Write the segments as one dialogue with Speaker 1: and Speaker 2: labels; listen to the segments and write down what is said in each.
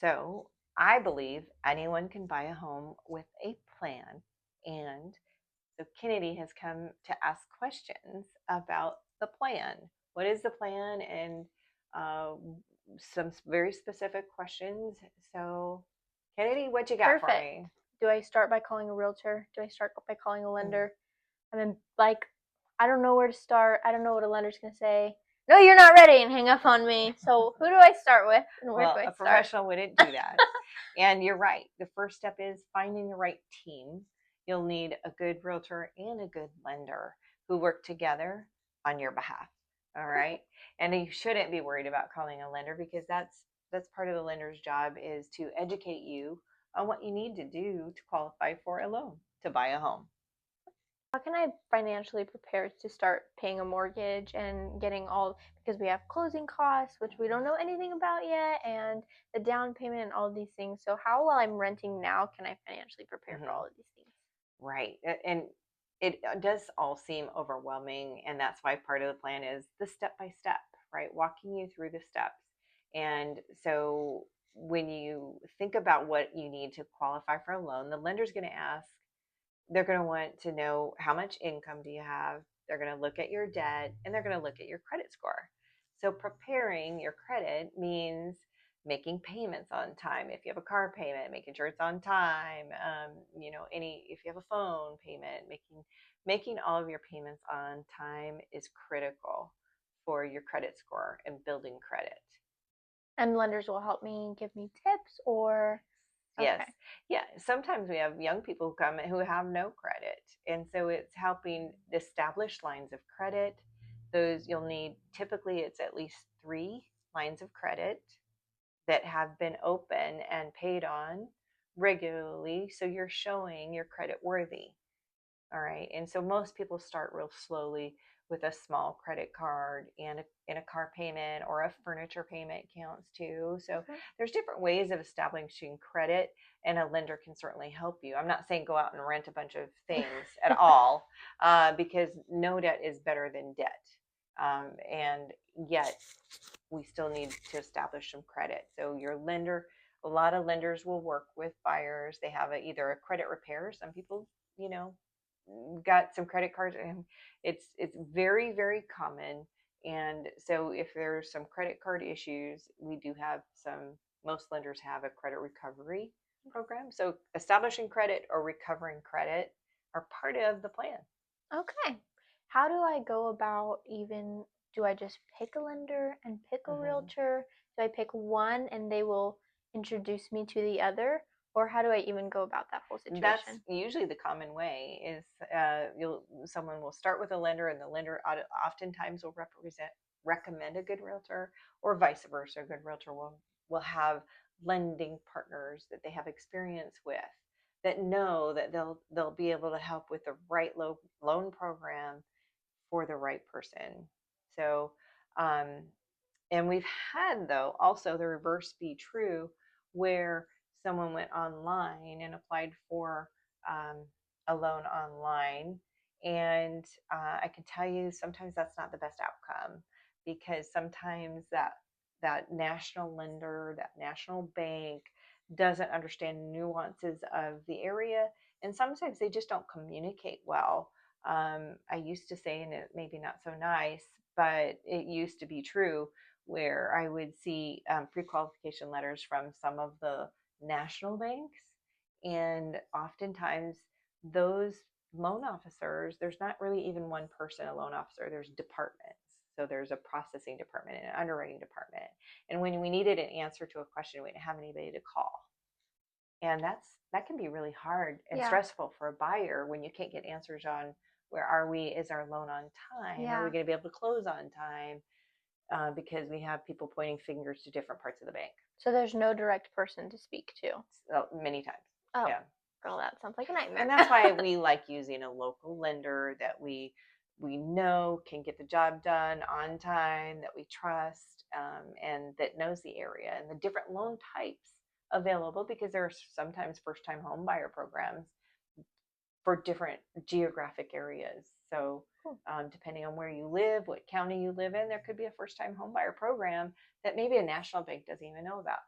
Speaker 1: So I believe anyone can buy a home with a plan. And so Kennedy has come to ask questions about the plan. What is the plan? And uh, some very specific questions. So, Kennedy, what you got for
Speaker 2: Perfect.
Speaker 1: me?
Speaker 2: Do I start by calling a realtor? Do I start by calling a
Speaker 1: Mm.
Speaker 2: lender? I mean, like, I don't know where to start. I don't know what a lender's going to say. No, you're not ready, and hang up on me. So who do I start with, and where
Speaker 1: Well,
Speaker 2: do I
Speaker 1: a
Speaker 2: start?
Speaker 1: professional wouldn't do that. And you're right. The first step is finding the right team. You'll need a good realtor and a good lender who work together on your behalf. All right. And you shouldn't be worried about calling a lender because that's part of the lender's job is to educate you on what you need to do to qualify for a loan to buy a home.
Speaker 2: How can I financially prepare to start paying a mortgage and getting all, because we have closing costs, which we don't know anything about yet, and the down payment and all of these things. So how, while I'm renting now, can I financially prepare for
Speaker 1: Mm-hmm.
Speaker 2: all of these things?
Speaker 1: Right. And it does all seem overwhelming. And that's why part of the plan is the step by step, right? Walking you through the steps. And so when you think about what you need to qualify for a loan, the lender's going to ask, they're going to want to know how much income do you have? They're going to look at your debt and they're going to look at your credit score. So preparing your credit means making payments on time. If you have a car payment, making sure it's on time. If you have a phone payment, making all of your payments on time is critical for your credit score and building credit.
Speaker 2: And lenders will help me, give me tips, or
Speaker 1: Yes.
Speaker 2: okay.
Speaker 1: Yeah. Sometimes we have young people who come who have no credit. And so it's helping establish lines of credit. Those you'll need, typically, it's at least 3 lines of credit that have been open and paid on regularly. So you're showing you're credit worthy. All right. And so most people start real slowly with a small credit card and a car payment or a furniture payment counts too. So
Speaker 2: Okay.
Speaker 1: there's different ways of establishing credit, and a lender can certainly help you. I'm not saying go out and rent a bunch of things at all, because no debt is better than debt. And yet we still need to establish some credit. So your lender, a lot of lenders will work with buyers. They have either a credit repair. Some people, you know, got some credit cards, and it's very, very common. And so if there's some credit card issues, we do have some, most lenders have a credit recovery program. So establishing credit or recovering credit are part of the plan.
Speaker 2: Okay. How do I go about, even, do I just pick a lender and pick a
Speaker 1: Mm-hmm.
Speaker 2: realtor? Do I pick one and they will introduce me to the other? Or how do I even go about that whole
Speaker 1: That's
Speaker 2: situation?
Speaker 1: usually the common way is someone will start with a lender, and the lender oftentimes will recommend a good realtor, or vice versa. A good realtor will have lending partners that they have experience with, that know that they'll be able to help with the right loan program for the right person. So um, and we've had, though, also the reverse be true, where someone went online and applied for um, a loan online. And I can tell you sometimes that's not the best outcome, because sometimes that national lender, that national bank doesn't understand nuances of the area. And sometimes they just don't communicate well. I used to say, and it maybe not so nice, but it used to be true, where I would see pre-qualification letters from some of the national banks. And oftentimes those loan officers, there's not really even one person, a loan officer, there's departments. So there's a processing department and an underwriting department. And when we needed an answer to a question, we didn't have anybody to call. And that can be really hard and
Speaker 2: Yeah.
Speaker 1: stressful for a buyer when you can't get answers on where are we, is our loan on time?
Speaker 2: Yeah.
Speaker 1: Are we going to be able to close on time? Because we have people pointing fingers to different parts of the bank.
Speaker 2: So there's no direct person to speak to.
Speaker 1: So many times.
Speaker 2: Oh,
Speaker 1: yeah.
Speaker 2: Girl, that sounds like a nightmare.
Speaker 1: And that's why we like using a local lender that we know can get the job done on time, that we trust, and that knows the area and the different loan types available, because there are sometimes first-time home buyer programs for different geographic areas. So
Speaker 2: Cool.
Speaker 1: Depending on where you live, what county you live in, there could be a first-time homebuyer program that maybe a national bank doesn't even know about.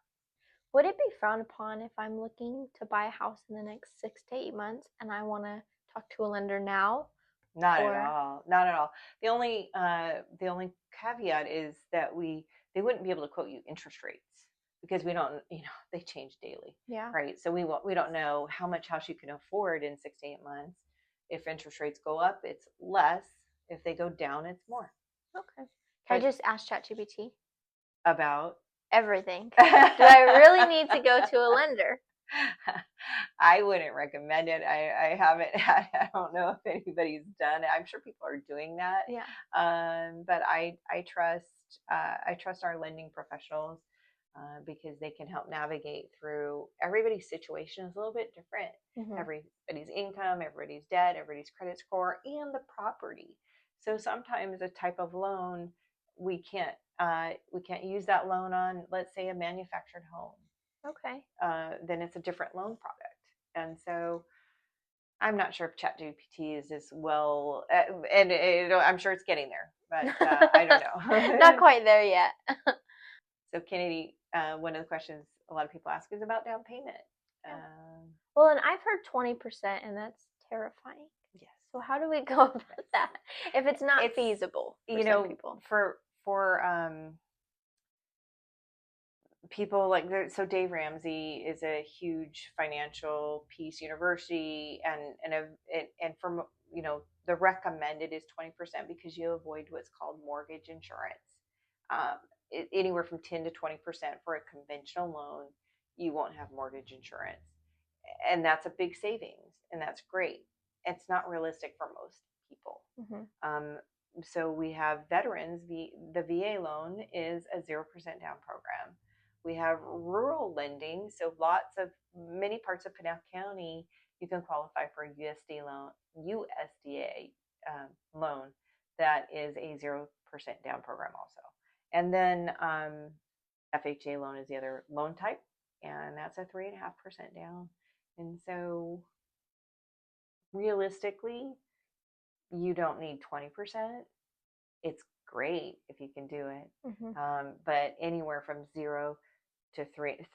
Speaker 2: Would it be frowned upon if I'm looking to buy a house in the next 6 to 8 months and I want to talk to a lender now?
Speaker 1: Not at
Speaker 2: Or
Speaker 1: all. Not at all. The only caveat is that they wouldn't be able to quote you interest rates because we don't, they change daily,
Speaker 2: yeah,
Speaker 1: right? So we don't know how much house you can afford in 6 to 8 months. If interest rates go up, it's less. If they go down, it's more.
Speaker 2: okay. Can I
Speaker 1: But
Speaker 2: just ask ChatGPT
Speaker 1: about
Speaker 2: everything? Do I really need to go to a lender?
Speaker 1: I wouldn't recommend it. I haven't had, I don't know if anybody's done it. I'm sure people are doing that.
Speaker 2: Yeah.
Speaker 1: But I trust our lending professionals because they can help navigate through everybody's situation is a little bit different.
Speaker 2: Mm-hmm.
Speaker 1: Everybody's income, everybody's debt, everybody's credit score, and the property. So sometimes a type of loan we can't use that loan on, let's say, a manufactured home.
Speaker 2: Okay.
Speaker 1: Then it's a different loan product. And so I'm not sure if ChatGPT is as well, and I'm sure it's getting there, but I don't know.
Speaker 2: Not quite there yet.
Speaker 1: So Kennedy, one of the questions a lot of people ask is about down payment.
Speaker 2: Yeah. Well, and I've heard 20%, and that's terrifying.
Speaker 1: Yes.
Speaker 2: So how do we go about that if it's not feasible for some people?
Speaker 1: For people like so Dave Ramsey is a huge financial peace university, and from the recommended is 20% because you avoid what's called mortgage insurance. Anywhere from 10 to 20% for a conventional loan, you won't have mortgage insurance, and that's a big savings, and that's great. It's not realistic for most people.
Speaker 2: Mm-hmm.
Speaker 1: So we have veterans. The VA loan is a 0% down program. We have rural lending, so many parts of Pinal County, you can qualify for a USDA loan that is a 0% down program also. And then FHA loan is the other loan type, and that's a 3.5% down. And so realistically, you don't need 20%. It's great if you can do it.
Speaker 2: Mm-hmm.
Speaker 1: But anywhere from 0 to 3.5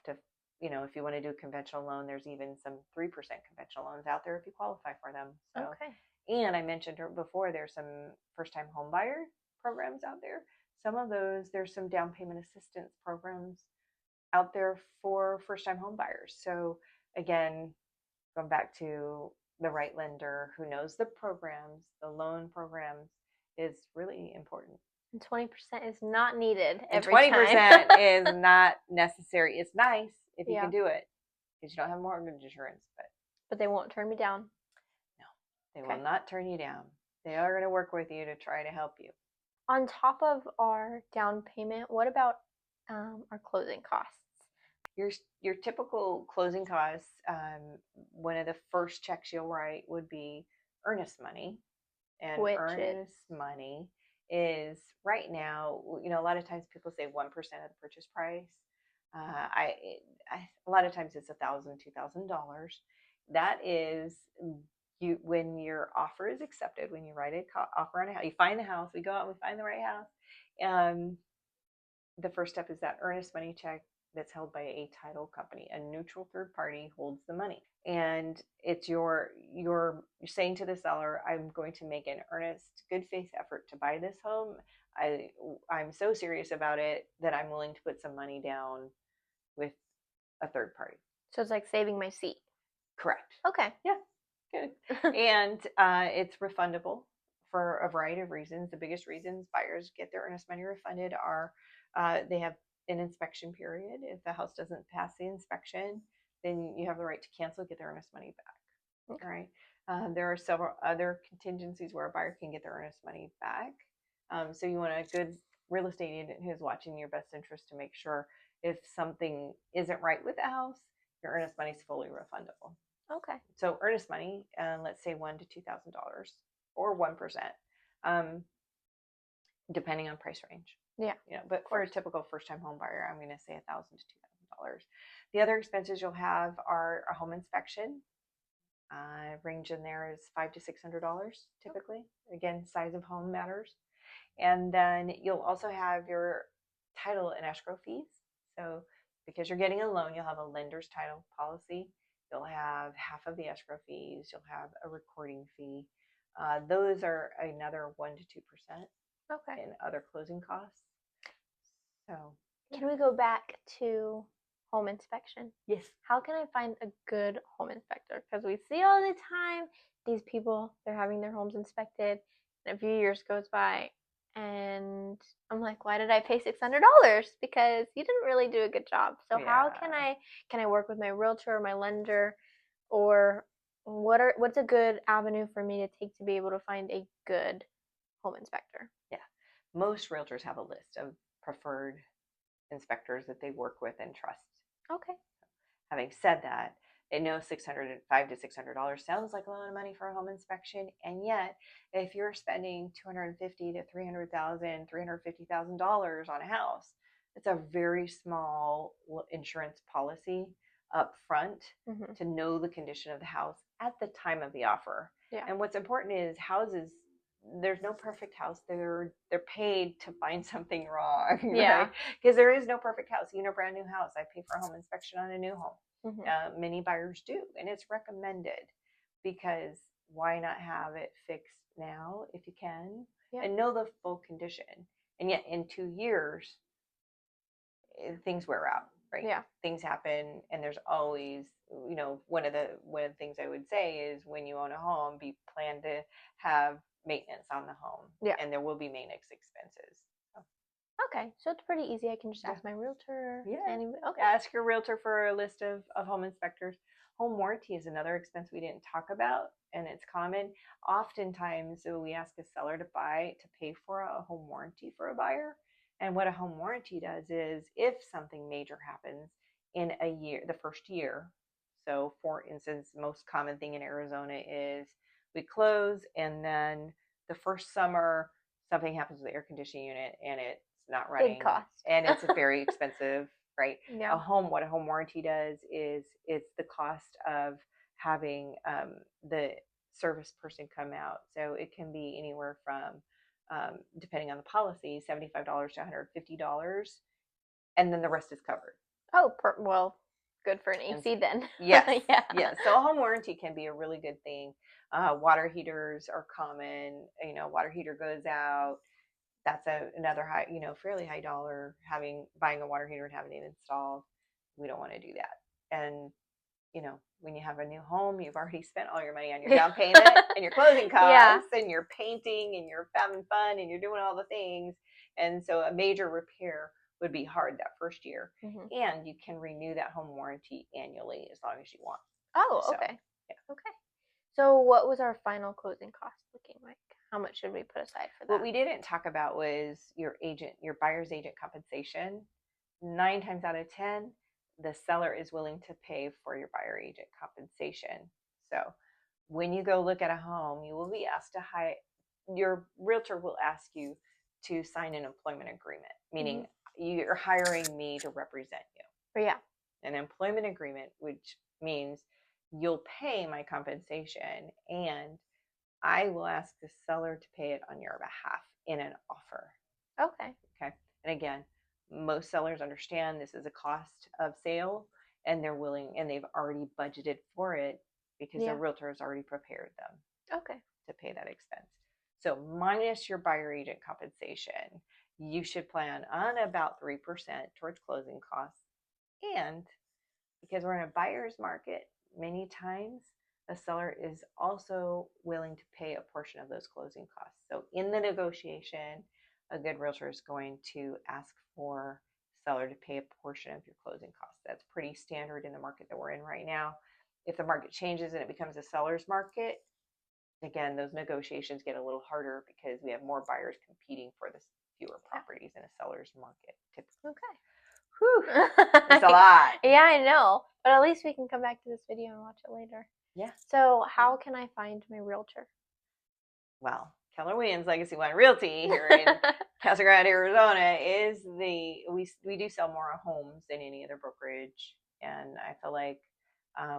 Speaker 1: to, if you want to do a conventional loan, there's even some 3% conventional loans out there if you qualify for them. So,
Speaker 2: okay.
Speaker 1: And I mentioned before, there's some first-time home buyer programs out there. Some of those, there's some down payment assistance programs out there for first-time home buyers. So again, going back to the right lender who knows the programs, the loan programs is really important.
Speaker 2: And 20% is not needed every
Speaker 1: 20%
Speaker 2: time.
Speaker 1: is not necessary. It's nice if you
Speaker 2: Yeah.
Speaker 1: can do it because you don't have mortgage insurance,
Speaker 2: but they won't turn me down.
Speaker 1: No, they will not turn you down. They are going to work with you to try to help you.
Speaker 2: On top of our down payment, what about our closing costs?
Speaker 1: Your typical closing costs, one of the first checks you'll write would be earnest money. And earnest money is right now, a lot of times people say 1% of the purchase price. A lot of times it's $1,000, $2,000. That is when your offer is accepted, when you write an offer on a house, you find the house, we go out and we find the right house. The first step is that earnest money check that's held by a title company. A neutral third party holds the money, and it's you're saying to the seller, I'm going to make an earnest, good faith effort to buy this home. I'm so serious about it that I'm willing to put some money down with a third party.
Speaker 2: So it's like saving my seat.
Speaker 1: Correct.
Speaker 2: Okay.
Speaker 1: Yeah. Good. And it's refundable for a variety of reasons. The biggest reasons buyers get their earnest money refunded are they have an inspection period. If the house doesn't pass the inspection, then you have the right to cancel, get their earnest money back. Okay. All right. There are several other contingencies where a buyer can get their earnest money back. So you want a good real estate agent who's watching your best interest to make sure if something isn't right with the house, your earnest money is fully refundable.
Speaker 2: Okay.
Speaker 1: So earnest money, let's say $1,000 to $2,000 or 1%, depending on price range.
Speaker 2: Yeah.
Speaker 1: But for a typical first-time home buyer, I'm going to say $1,000 to $2,000. The other expenses you'll have are a home inspection. Range in there is $500 to $600 typically. Again, size of home matters. And then you'll also have your title and escrow fees. So because you're getting a loan, you'll have a lender's title policy. You'll have half of the escrow fees. You'll have a recording fee. Those are another 1 to 2%
Speaker 2: Okay.
Speaker 1: in other closing costs. So,
Speaker 2: can we go back to home inspection?
Speaker 1: Yes.
Speaker 2: How can I find a good home inspector? Because we see all the time these people, they're having their homes inspected, and a few years goes by, and I'm like, why did I pay $600? Because you didn't really do a good job. So how can I work with my realtor or my lender, or what's a good avenue for me to take to be able to find a good home inspector?
Speaker 1: Yeah. Most realtors have a list of preferred inspectors that they work with and trust.
Speaker 2: Okay.
Speaker 1: Having said that, I know $500 to $600 sounds like a lot of money for a home inspection, and yet, if you're spending $250,000 to $300,000, $350,000 on a house, it's a very small insurance policy up front to know the condition of the house at the time of the offer.
Speaker 2: Yeah.
Speaker 1: And what's important is houses. There's no perfect house. They're paid to find something wrong,
Speaker 2: Yeah.
Speaker 1: right? Because there is no perfect house. Even a brand new house, I pay for a home inspection on a new home. Many buyers do, and it's recommended, because why not have it fixed now if you can, and know the full condition? And yet in 2 years, things wear out, right?
Speaker 2: Yeah.
Speaker 1: Things happen, and there's always, one of the things I would say is, when you own a home, plan to have maintenance on the home.
Speaker 2: Yeah.
Speaker 1: And there will be maintenance expenses.
Speaker 2: Okay, so it's pretty easy. I can just ask my realtor.
Speaker 1: Yeah.
Speaker 2: Okay.
Speaker 1: Ask your realtor for a list of home inspectors. Home warranty is another expense we didn't talk about, and it's common. Oftentimes, we ask a seller to pay for a home warranty for a buyer. And what a home warranty does is, if something major happens in a year, the first year. So, for instance, most common thing in Arizona is we close, and then the first summer something happens with the air conditioning unit and it's not running.
Speaker 2: Big cost.
Speaker 1: And it's very expensive, right?
Speaker 2: Yeah.
Speaker 1: What a home warranty does is, it's the cost of having the service person come out. So it can be anywhere from, depending on the policy, $75 to $150, and then the rest is covered.
Speaker 2: Oh, well, good for an AC then.
Speaker 1: Yes.
Speaker 2: Yeah.
Speaker 1: Yes. So a home warranty can be a really good thing. Water heaters are common. Water heater goes out. That's another high, fairly high dollar, buying a water heater and having it installed. We don't want to do that. And, when you have a new home, you've already spent all your money on your down payment and your closing costs, and you're painting and you're having fun and you're doing all the things. And so a major repair would be hard that first year. And you can renew that home warranty annually as long as you want.
Speaker 2: Oh, okay. Yeah. Okay. So what was our final closing cost looking like? How much should we put aside for that?
Speaker 1: What we didn't talk about was your buyer's agent compensation. 9 times out of 10, the seller is willing to pay for your buyer agent compensation. So when you go look at a home, you will be asked your realtor will ask you to sign an employment agreement, meaning you're hiring me to represent you.
Speaker 2: Yeah.
Speaker 1: An employment agreement, which means you'll pay my compensation, and I will ask the seller to pay it on your behalf in an offer.
Speaker 2: Okay.
Speaker 1: Okay. And again, most sellers understand this is a cost of sale, and they're willing, and they've already budgeted for it because their realtor has already prepared them.
Speaker 2: Okay.
Speaker 1: To pay that expense. So minus your buyer agent compensation, you should plan on about 3% towards closing costs. And because we're in a buyer's market, many times a seller is also willing to pay a portion of those closing costs. So in the negotiation, a good realtor is going to ask for seller to pay a portion of your closing costs. That's pretty standard in the market that we're in right now. If the market changes and it becomes a seller's market, again, those negotiations get a little harder because we have more buyers competing for the fewer properties in a seller's market typically.
Speaker 2: Okay.
Speaker 1: Whew. It's a lot.
Speaker 2: Yeah, I know. But at least we can come back to this video and watch it later.
Speaker 1: Yeah.
Speaker 2: So how can I find my realtor?
Speaker 1: Well, Keller Williams Legacy One Realty here in Casa Grande, Arizona we do sell more homes than any other brokerage. And I feel like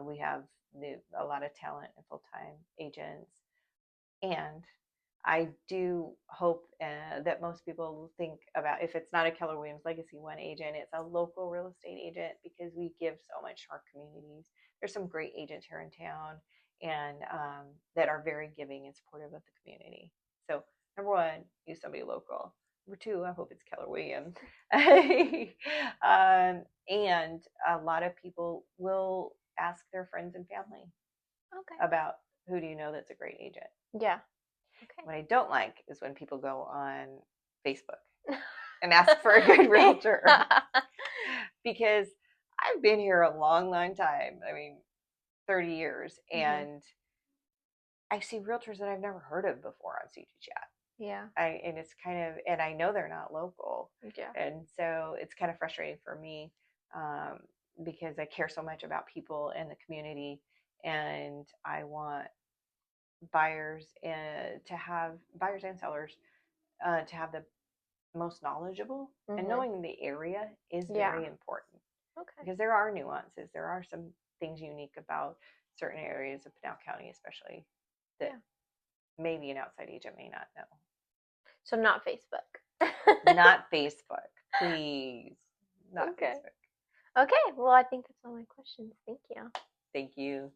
Speaker 1: we have a lot of talent and full-time agents. And I do hope that most people think about, if it's not a Keller Williams Legacy One agent, it's a local real estate agent, because we give so much to our communities. There's some great agents here in town, and that are very giving and supportive of the community. So number one, use somebody local. Number two, I hope it's Keller Williams. And a lot of people will ask their friends and family
Speaker 2: Okay.
Speaker 1: about, who do you know that's a great agent.
Speaker 2: Yeah. Okay.
Speaker 1: What I don't like is when people go on Facebook and ask for a good realtor, because I've been here a long, long time. I mean, 30 years, and I see realtors that I've never heard of before on CG Chat.
Speaker 2: Yeah.
Speaker 1: And it's kind of, and I know they're not local.
Speaker 2: Yeah.
Speaker 1: And so it's kind of frustrating for me, because I care so much about people and the community, and I want buyers to have, buyers and sellers to have the most knowledgeable, and knowing the area is very important,
Speaker 2: Okay.
Speaker 1: because there are nuances. There are some things unique about certain areas of Pinal County, especially, that maybe an outside agent may not know.
Speaker 2: So not Facebook.
Speaker 1: Not Facebook, please. Not
Speaker 2: Okay.
Speaker 1: Facebook.
Speaker 2: Okay. Well, I think that's all my questions. Thank you.
Speaker 1: Thank you.